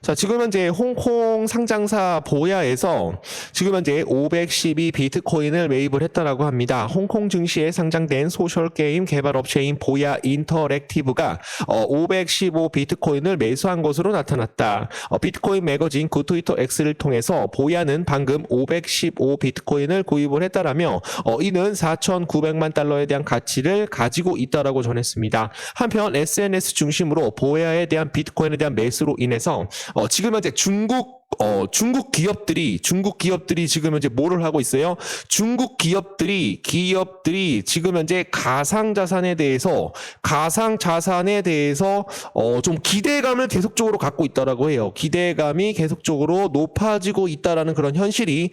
자, 지금 현재 홍콩 상장사 보야에서 지금 현재 512 비트코인을 매입을 했다라고 합니다. 홍콩 증시에 상장된 소셜게임 개발업체인 보야 인터랙티브가 515 비트코인을 매수한 것으로 나타났다. 비트코인 매거진 굿트위터 X를 통해서 보야는 방금 515 비트코인을 구입을 했다라며 이는 4,900만 달러에 대한 가치를 가지고 있다라고 전했습니다. 한편 SNS 중심으로 보야에 대한 비트코인에 대한 매수로 인해서 지금 현재 중국 기업들이 지금 현재 뭐를 하고 있어요? 중국 기업들이 지금 현재 가상자산에 대해서 좀 기대감을 계속적으로 갖고 있다라고 해요. 기대감이 계속적으로 높아지고 있다라는 그런 현실이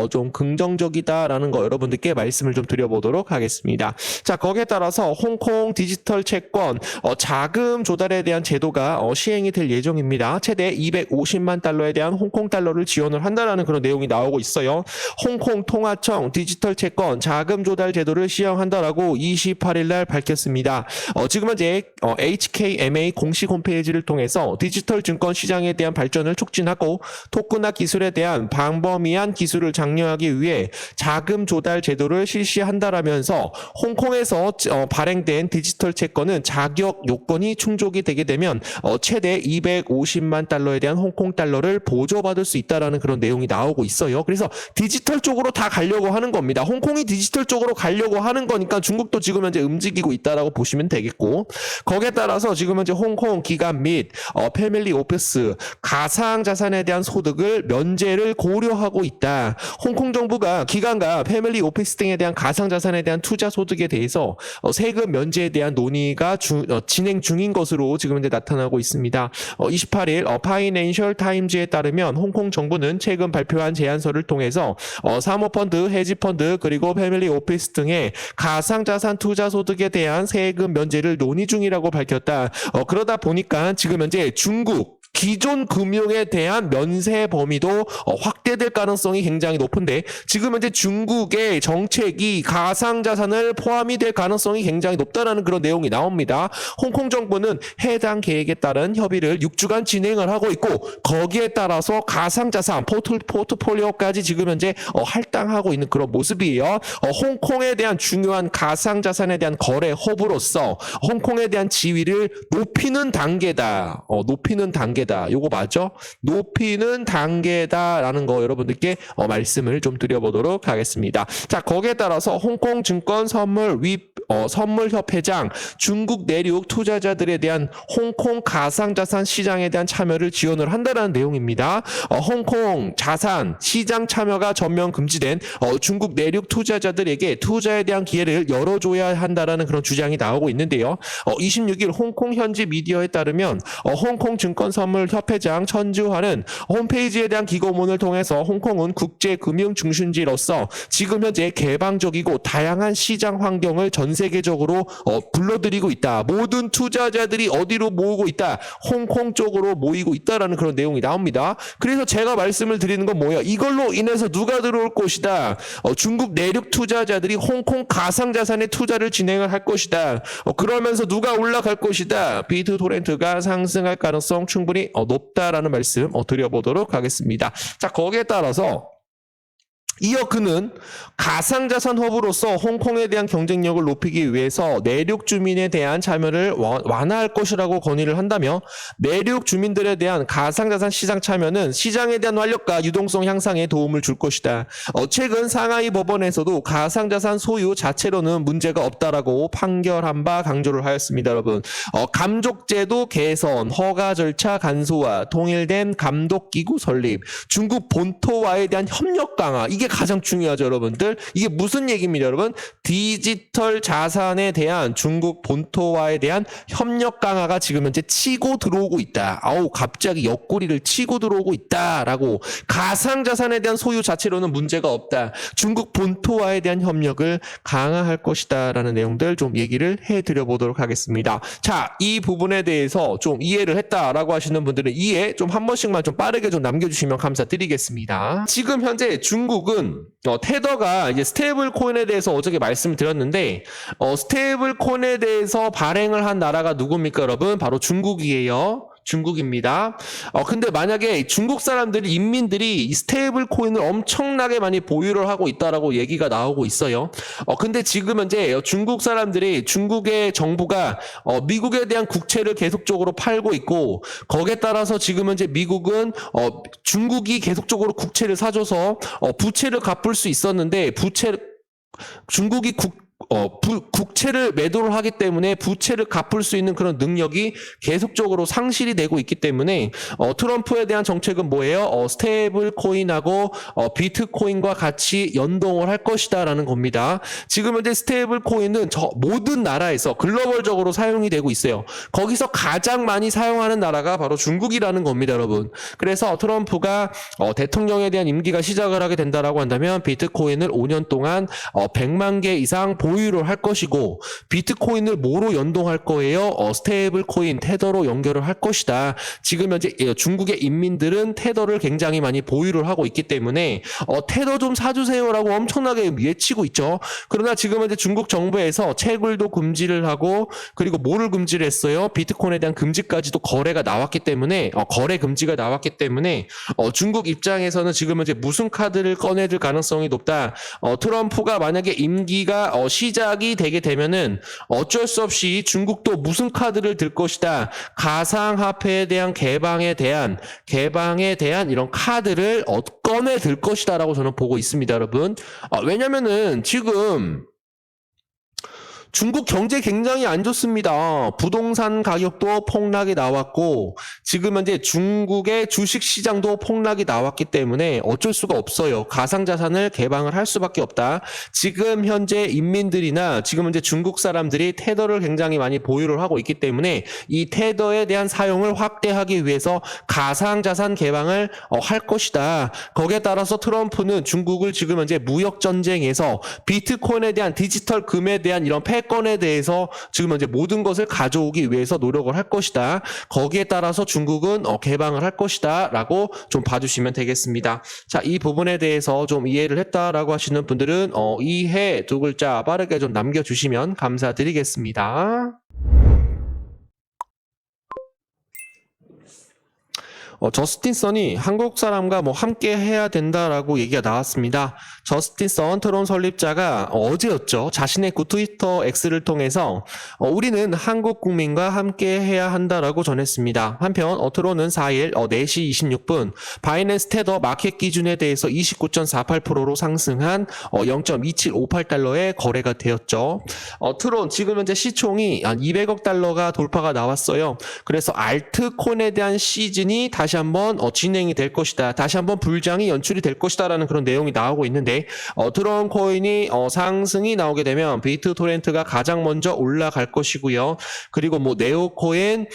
좀 긍정적이다라는 거 여러분들께 말씀을 좀 드려보도록 하겠습니다. 자, 거기에 따라서 홍콩 디지털 채권 자금 조달에 대한 제도가 시행이 될 예정입니다. 최대 250만 달러에 대한 홍콩 달러를 지원을 한다라는 그런 내용이 나오고 있어요. 홍콩 통화청 디지털 채권 자금 조달 제도를 시행한다라고 28일 날 밝혔습니다. 지금 현재 HKMA 공식 홈페이지를 통해서 디지털 증권 시장에 대한 발전을 촉진하고 토큰화 기술에 대한 광범위한 기술을 장려하기 위해 자금 조달 제도를 실시한다라면서 홍콩에서 발행된 디지털 채권은 자격 요건이 충족이 되게 되면 최대 250만 달러에 대한 홍콩 달러를 보조받을 수 있다라는 그런 내용이 나오고 있어요. 그래서 디지털 쪽으로 다 가려고 하는 겁니다. 홍콩이 디지털 쪽으로 가려고 하는 거니까 중국도 지금 현재 움직이고 있다라고 보시면 되겠고, 거기에 따라서 지금 현재 홍콩 기관 및 패밀리 오피스 가상 자산에 대한 소득을 면제를 고려하고 있다. 홍콩 정부가 기관과 패밀리 오피스 등에 대한 가상 자산에 대한 투자 소득에 대해서 세금 면제에 대한 논의가 진행 중인 것으로 지금 현재 나타나고 있습니다. 28일 파이낸셜 타임즈에 따르면 홍콩 정부는 최근 발표한 제안서를 통해서 사모펀드, 헤지펀드 그리고 패밀리 오피스 등의 가상자산 투자 소득에 대한 세금 면제를 논의 중이라고 밝혔다. 그러다 보니까 지금 현재 중국 기존 금융에 대한 면세 범위도 확대될 가능성이 굉장히 높은데, 지금 현재 중국의 정책이 가상자산을 포함이 될 가능성이 굉장히 높다라는 그런 내용이 나옵니다. 홍콩 정부는 해당 계획에 따른 협의를 6주간 진행을 하고 있고, 거기에 따라서 가상자산 포트폴리오까지 지금 현재 할당하고 있는 그런 모습이에요. 홍콩에 대한 중요한 가상자산에 대한 거래 허브로서 홍콩에 대한 지위를 높이는 단계다. 요거 맞죠? 높이는 단계다라는 거 여러분들께 말씀을 좀 드려보도록 하겠습니다. 자, 거기에 따라서 홍콩 증권 선물협회장 중국 내륙 투자자들에 대한 홍콩 가상자산 시장에 대한 참여를 지원을 한다는 내용입니다. 홍콩 자산 시장 참여가 전면 금지된 중국 내륙 투자자들에게 투자에 대한 기회를 열어줘야 한다라는 그런 주장이 나오고 있는데요. 26일 홍콩 현지 미디어에 따르면 홍콩 증권 선물협회장 천주환은 홈페이지에 대한 기고문을 통해서 홍콩은 국제금융 중심지로서 지금 현재 개방적이고 다양한 시장 환경을 전 세계적으로 불러들이고 있다. 모든 투자자들이 어디로 모으고 있다? 홍콩 쪽으로 모이고 있다라는 그런 내용이 나옵니다. 그래서 제가 말씀을 드리는 건 뭐예요? 이걸로 인해서 누가 들어올 것이다? 중국 내륙 투자자들이 홍콩 가상자산에 투자를 진행을 할 것이다. 그러면서 누가 올라갈 것이다? 비트토렌트가 상승할 가능성 충분히 높다라는 말씀 드려보도록 하겠습니다. 자, 거기에 따라서 이어 그는 가상자산 허브로서 홍콩에 대한 경쟁력을 높이기 위해서 내륙 주민에 대한 참여를 완화할 것이라고 건의를 한다며, 내륙 주민들에 대한 가상자산 시장 참여는 시장에 대한 활력과 유동성 향상에 도움을 줄 것이다. 최근 상하이 법원에서도 가상자산 소유 자체로는 문제가 없다라고 판결한 바 강조를 하였습니다. 여러분, 감독제도 개선, 허가 절차 간소화, 통일된 감독기구 설립, 중국 본토와에 대한 협력 강화, 이게 가장 중요하죠, 여러분들. 이게 무슨 얘기입니다, 여러분? 디지털 자산에 대한 중국 본토와에 대한 협력 강화가 지금 현재 치고 들어오고 있다. 갑자기 옆구리를 치고 들어오고 있다라고. 가상자산에 대한 소유 자체로는 문제가 없다. 중국 본토와에 대한 협력을 강화할 것이다라는 내용들 좀 얘기를 해드려보도록 하겠습니다. 자, 이 부분에 대해서 좀 이해를 했다라고 하시는 분들은 이해 좀 한 번씩만 좀 빠르게 좀 남겨주시면 감사드리겠습니다. 지금 현재 중국은 테더가 이제 스테이블 코인에 대해서 어저께 말씀을 드렸는데, 스테이블 코인에 대해서 발행을 한 나라가 누굽니까, 여러분? 바로 중국이에요. 중국입니다. 근데 만약에 중국 사람들이, 인민들이 이 스테이블 코인을 엄청나게 많이 보유를 하고 있다라고 얘기가 나오고 있어요. 근데 지금 현재 중국 사람들이, 중국의 정부가 미국에 대한 국채를 계속적으로 팔고 있고, 거기에 따라서 지금 현재 미국은 중국이 계속적으로 국채를 사줘서 부채를 갚을 수 있었는데, 중국이 국채를 매도를 하기 때문에 부채를 갚을 수 있는 그런 능력이 계속적으로 상실이 되고 있기 때문에 트럼프에 대한 정책은 뭐예요? 스테이블 코인하고 비트코인과 같이 연동을 할 것이다라는 겁니다. 지금 현재 스테이블 코인은 모든 나라에서 글로벌적으로 사용이 되고 있어요. 거기서 가장 많이 사용하는 나라가 바로 중국이라는 겁니다, 여러분. 그래서 트럼프가 대통령에 대한 임기가 시작을 하게 된다라고 한다면 비트코인을 5년 동안 100만 개 이상 보유를 할 것이고, 비트코인을 뭐로 연동할 거예요? 스테이블 코인, 테더로 연결을 할 것이다. 지금 현재 중국의 인민들은 테더를 굉장히 많이 보유를 하고 있기 때문에 테더 좀 사주세요라고 엄청나게 외치고 있죠. 그러나 지금 현재 중국 정부에서 채굴도 금지를 하고, 그리고 뭐를 금지를 했어요? 비트코인에 대한 금지까지도 거래 금지가 나왔기 때문에 중국 입장에서는 지금 현재 무슨 카드를 꺼내들 가능성이 높다. 트럼프가 만약에 임기가 시작이 되게 되면은 어쩔 수 없이 중국도 무슨 카드를 들 것이다. 가상화폐에 대한 개방에 대한 이런 카드를 꺼내 들 것이다라고 저는 보고 있습니다, 여러분. 왜냐면은 지금 중국 경제 굉장히 안 좋습니다. 부동산 가격도 폭락이 나왔고, 지금 현재 중국의 주식 시장도 폭락이 나왔기 때문에 어쩔 수가 없어요. 가상자산을 개방을 할 수밖에 없다. 지금 현재 인민들이나 지금 현재 중국 사람들이 테더를 굉장히 많이 보유를 하고 있기 때문에 이 테더에 대한 사용을 확대하기 위해서 가상자산 개방을 할 것이다. 거기에 따라서 트럼프는 중국을 지금 현재 무역전쟁에서 비트코인에 대한 디지털 금에 대한 이런 건에 대해서 지금 현재 모든 것을 가져오기 위해서 노력을 할 것이다. 거기에 따라서 중국은 개방을 할 것이다 라고 좀 봐주시면 되겠습니다. 자, 이 부분에 대해서 좀 이해를 했다라고 하시는 분들은 이해 두 글자 빠르게 좀 남겨주시면 감사드리겠습니다. 저스틴 선이 한국 사람과 함께 해야 된다라고 얘기가 나왔습니다. 저스틴 선 트론 설립자가 어제였죠. 자신의 트위터 X를 통해서 우리는 한국 국민과 함께 해야 한다라고 전했습니다. 한편 트론은 4일 4시 26분 바이낸스 테더 마켓 기준에 대해서 29.48%로 상승한 0.2758달러에 거래가 되었죠. 트론 지금 현재 시총이 한 200억 달러가 돌파가 나왔어요. 그래서 알트코인에 대한 시즌이 다시 한번 진행이 될 것이다. 다시 한번 불장이 연출이 될 것이다라는 그런 내용이 나오고 있는데, 트론 코인이 상승이 나오게 되면 비트토렌트가 가장 먼저 올라갈 것이고요. 그리고 네오코인,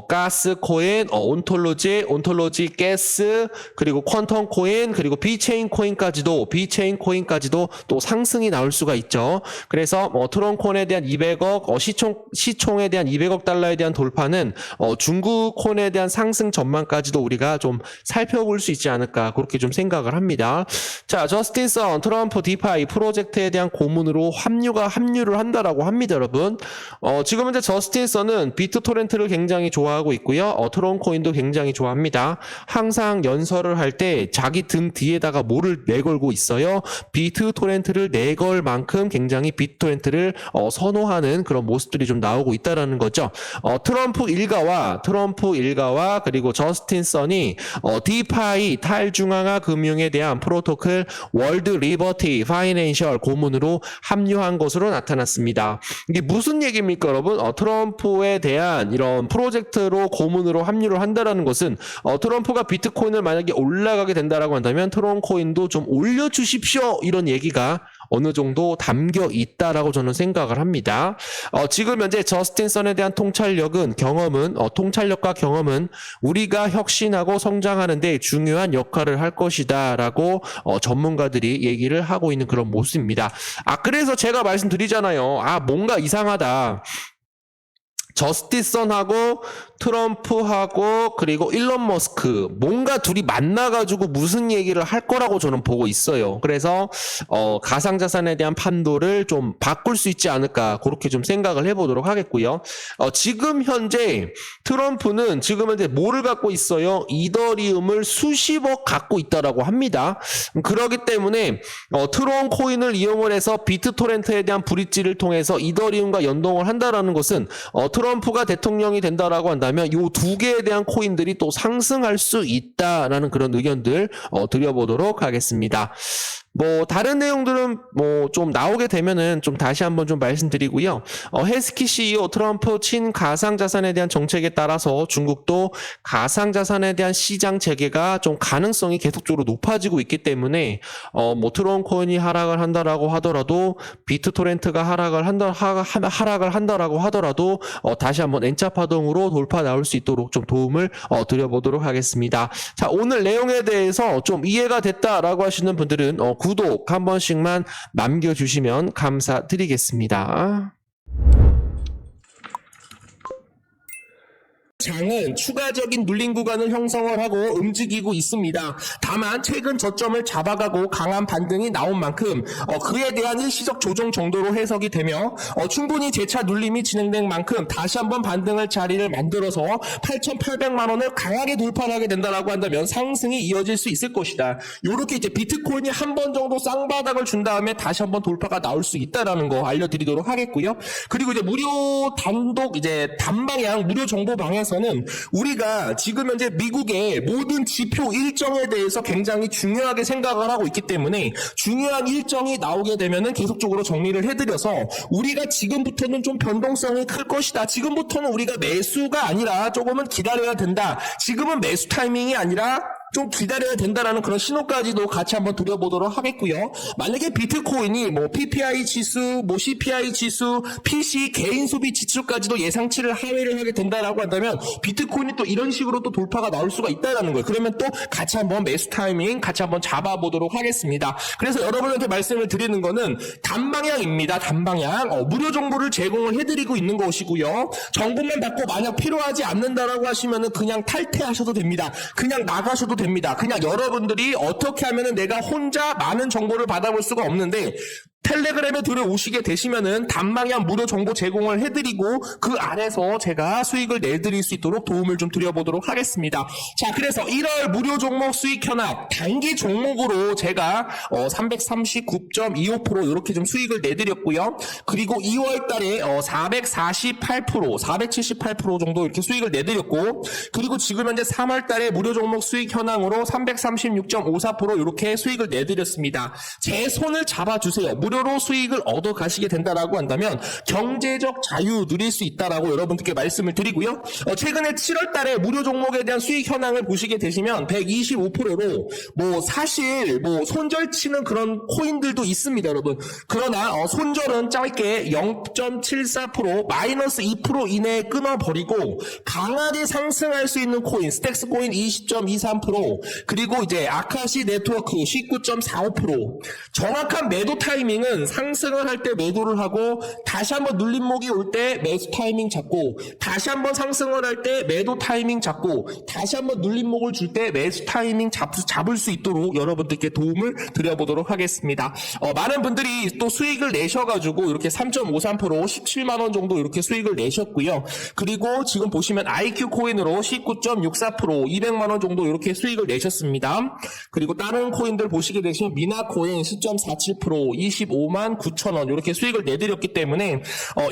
가스코인, 온톨로지 가스, 그리고 퀀텀 코인, 그리고 비체인 코인까지도 또 상승이 나올 수가 있죠. 그래서 트론 코인에 대한 200억 시총에 대한 200억 달러에 대한 돌파는 중국 코인에 대한 상승 전망까지도 우리가 좀 살펴볼 수 있지 않을까, 그렇게 좀 생각을 합니다. 자, 저스틴 선 트럼프 디파이 프로젝트에 대한 고문으로 합류를 한다라고 합니다, 여러분. 지금 현재 저스틴 선은 비트토렌트를 굉장히 좋아하고 있고요. 트론 코인도 굉장히 좋아합니다. 항상 연설을 할 때 자기 등 뒤에다가 뭐를 내걸고 있어요? 비트토렌트를 내걸 만큼 굉장히 비트토렌트를 선호하는 그런 모습들이 좀 나오고 있다라는 거죠. 트럼프 일가와 그리고 저스틴 선이 디파이 탈중앙화 금융에 대한 프로토콜 월드 리버티 파이낸셜 고문으로 합류한 것으로 나타났습니다. 이게 무슨 얘기입니까, 여러분? 트럼프에 대한 이런 프로젝트로 고문으로 합류를 한다라는 것은 트럼프가 비트코인을 만약에 올라가게 된다라고 한다면 트론 코인도 좀 올려주십시오, 이런 얘기가 어느 정도 담겨 있다라고 저는 생각을 합니다. 지금 현재 저스틴 선에 대한 통찰력과 경험은 우리가 혁신하고 성장하는 데 중요한 역할을 할 것이다 라고 전문가들이 얘기를 하고 있는 그런 모습입니다. 그래서 제가 말씀드리잖아요. 뭔가 이상하다. 저스티슨하고 트럼프하고 그리고 일론 머스크 뭔가 둘이 만나가지고 무슨 얘기를 할 거라고 저는 보고 있어요. 그래서 가상자산에 대한 판도를 좀 바꿀 수 있지 않을까 그렇게 좀 생각을 해보도록 하겠고요. 지금 현재 트럼프는 지금 현재 뭐를 갖고 있어요? 이더리움을 수십억 갖고 있다라고 합니다. 그렇기 때문에 트론 코인을 이용을 해서 비트토렌트에 대한 브릿지를 통해서 이더리움과 연동을 한다라는 것은 트럼프가 대통령이 된다라고 한다면 이 두 개에 대한 코인들이 또 상승할 수 있다라는 그런 의견들 드려보도록 하겠습니다. 뭐 다른 내용들은 뭐 좀 나오게 되면은 좀 다시 한번 좀 말씀드리고요. 해스키 CEO 트럼프 친 가상자산에 대한 정책에 따라서 중국도 가상자산에 대한 시장 재개가 좀 가능성이 계속적으로 높아지고 있기 때문에 뭐 트론 코인이 하락을 한다라고 하더라도 비트토렌트가 하락을 한다라고 하더라도 다시 한번 N자 파동으로 돌파 나올 수 있도록 좀 도움을 드려보도록 하겠습니다. 자, 오늘 내용에 대해서 좀 이해가 됐다라고 하시는 분들은 구독 한 번씩만 남겨주시면 감사드리겠습니다. 장은 추가적인 눌림 구간을 형성을 하고 움직이고 있습니다. 다만 최근 저점을 잡아가고 강한 반등이 나온 만큼 그에 대한 일시적 조정 정도로 해석이 되며 충분히 재차 눌림이 진행된 만큼 다시 한번 반등할 자리를 만들어서 8,800만 원을 강하게 돌파하게 된다라고 한다면 상승이 이어질 수 있을 것이다. 이렇게 이제 비트코인이 한 번 정도 쌍바닥을 준 다음에 다시 한번 돌파가 나올 수 있다라는 거 알려드리도록 하겠고요. 그리고 이제 무료 단독 이제 단방향 무료 정보 방에서는 우리가 지금 현재 미국의 모든 지표 일정에 대해서 굉장히 중요하게 생각을 하고 있기 때문에 중요한 일정이 나오게 되면은 계속적으로 정리를 해드려서 우리가 지금부터는 좀 변동성이 클 것이다. 지금부터는 우리가 매수가 아니라 조금은 기다려야 된다. 지금은 매수 타이밍이 아니라 좀 기다려야 된다라는 그런 신호까지도 같이 한번 드려보도록 하겠고요. 만약에 비트코인이 뭐 PPI 지수, 뭐 CPI 지수, PC 개인 소비 지수까지도 예상치를 하회를 하게 된다라고 한다면 비트코인이 또 이런 식으로 또 돌파가 나올 수가 있다라는 거예요. 그러면 또 같이 한번 매수 타이밍 같이 한번 잡아보도록 하겠습니다. 그래서 여러분한테 말씀을 드리는 거는 단방향입니다. 단방향. 무료 정보를 제공을 해드리고 있는 것이고요. 정보만 받고 만약 필요하지 않는다라고 하시면은 그냥 탈퇴하셔도 됩니다. 그냥 나가셔도 됩니다. 그냥 여러분들이 어떻게 하면은 내가 혼자 많은 정보를 받아볼 수가 없는데 텔레그램에 들어오시게 되시면은 단방향 무료 정보 제공을 해드리고 그 안에서 제가 수익을 내드릴 수 있도록 도움을 좀 드려보도록 하겠습니다. 자, 그래서 1월 무료 종목 수익 현황 단기 종목으로 제가 339.25% 이렇게 좀 수익을 내드렸고요. 그리고 2월 달에 448%, 478% 정도 이렇게 수익을 내드렸고, 그리고 지금 현재 3월 달에 무료 종목 수익 현황으로 336.54% 이렇게 수익을 내드렸습니다. 제 손을 잡아주세요. 무료로 수익을 얻어 가시게 된다라고 한다면 경제적 자유 누릴 수 있다라고 여러분들께 말씀을 드리고요. 최근에 7월 달에 무료 종목에 대한 수익 현황을 보시게 되시면 125%로 뭐 사실 뭐 손절치는 그런 코인들도 있습니다, 여러분. 그러나 손절은 짧게 0.74% 마이너스 2% 이내에 끊어버리고 강하게 상승할 수 있는 코인, 스택스 코인 20.23%, 그리고 이제 아카시 네트워크 19.45%. 정확한 매도 타이밍은 상승을 할 때 매도를 하고 다시 한번 눌림목이 올 때 매수 타이밍 잡고 다시 한번 상승을 할 때 매도 타이밍 잡고 다시 한번 눌림목을 줄 때 매수 타이밍 잡을 수 있도록 여러분들께 도움을 드려보도록 하겠습니다. 많은 분들이 또 수익을 내셔가지고 이렇게 3.53% 17만 원 정도 이렇게 수익을 내셨고요. 그리고 지금 보시면 IQ 코인으로 19.64% 200만 원 정도 이렇게 수익을 내셨습니다. 그리고 다른 코인들 보시게 되시면 미나 코인 10.47% 25만 9천 원 이렇게 수익을 내드렸기 때문에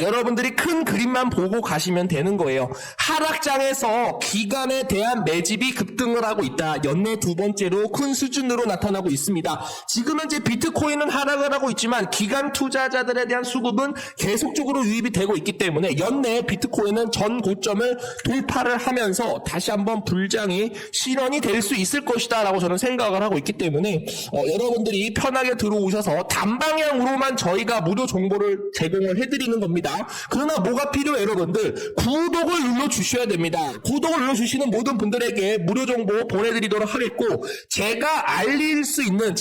여러분들이 큰 그림만 보고 가시면 되는 거예요. 하락장에서 기간에 대한 매집이 급등을 하고 있다. 연내 두 번째로 큰 수준으로 나타나고 있습니다. 지금 현재 비트코인은 하락을 하고 있지만 기간 투자자들에 대한 수급은 계속적으로 유입이 되고 있기 때문에 연내 비트코인은 전 고점을 돌파를 하면서 다시 한번 불장이 실현이 될 수 있을 것이다 라고 저는 생각을 하고 있기 때문에 여러분들이 편하게 들어오셔서 단방향 양방향으로만 저희가 무료 정보를 제공을 해드리는 겁니다. 그러나 뭐가 필요해요, 여러분들? 구독을 눌러주셔야 됩니다. 구독을 눌러주시는 모든 분들에게 무료 정보 보내드리도록 하겠고, 제가 알릴 수 있는,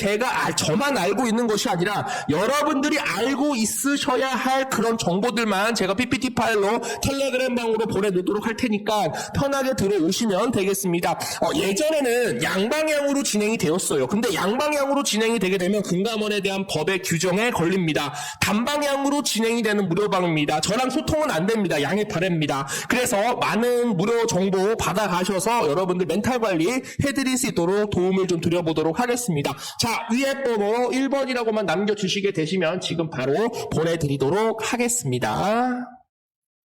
저만 알고 있는 것이 아니라 여러분들이 알고 있으셔야 할 그런 정보들만 제가 PPT 파일로 텔레그램 방으로 보내놓도록 할 테니까 편하게 들어오시면 되겠습니다. 예전에는 양방향으로 진행이 되었어요. 근데 양방향으로 진행이 되게 되면 금감원에 대한 법의 규정에 걸립니다. 단방향으로 진행이 되는 무료방입니다. 저랑 소통은 안 됩니다. 양해 바랍니다. 그래서 많은 무료 정보 받아가셔서 여러분들 멘탈 관리 해드릴 수 있도록 도움을 좀 드려보도록 하겠습니다. 자, 위에 번호 1번이라고만 남겨주시게 되시면 지금 바로 보내드리도록 하겠습니다.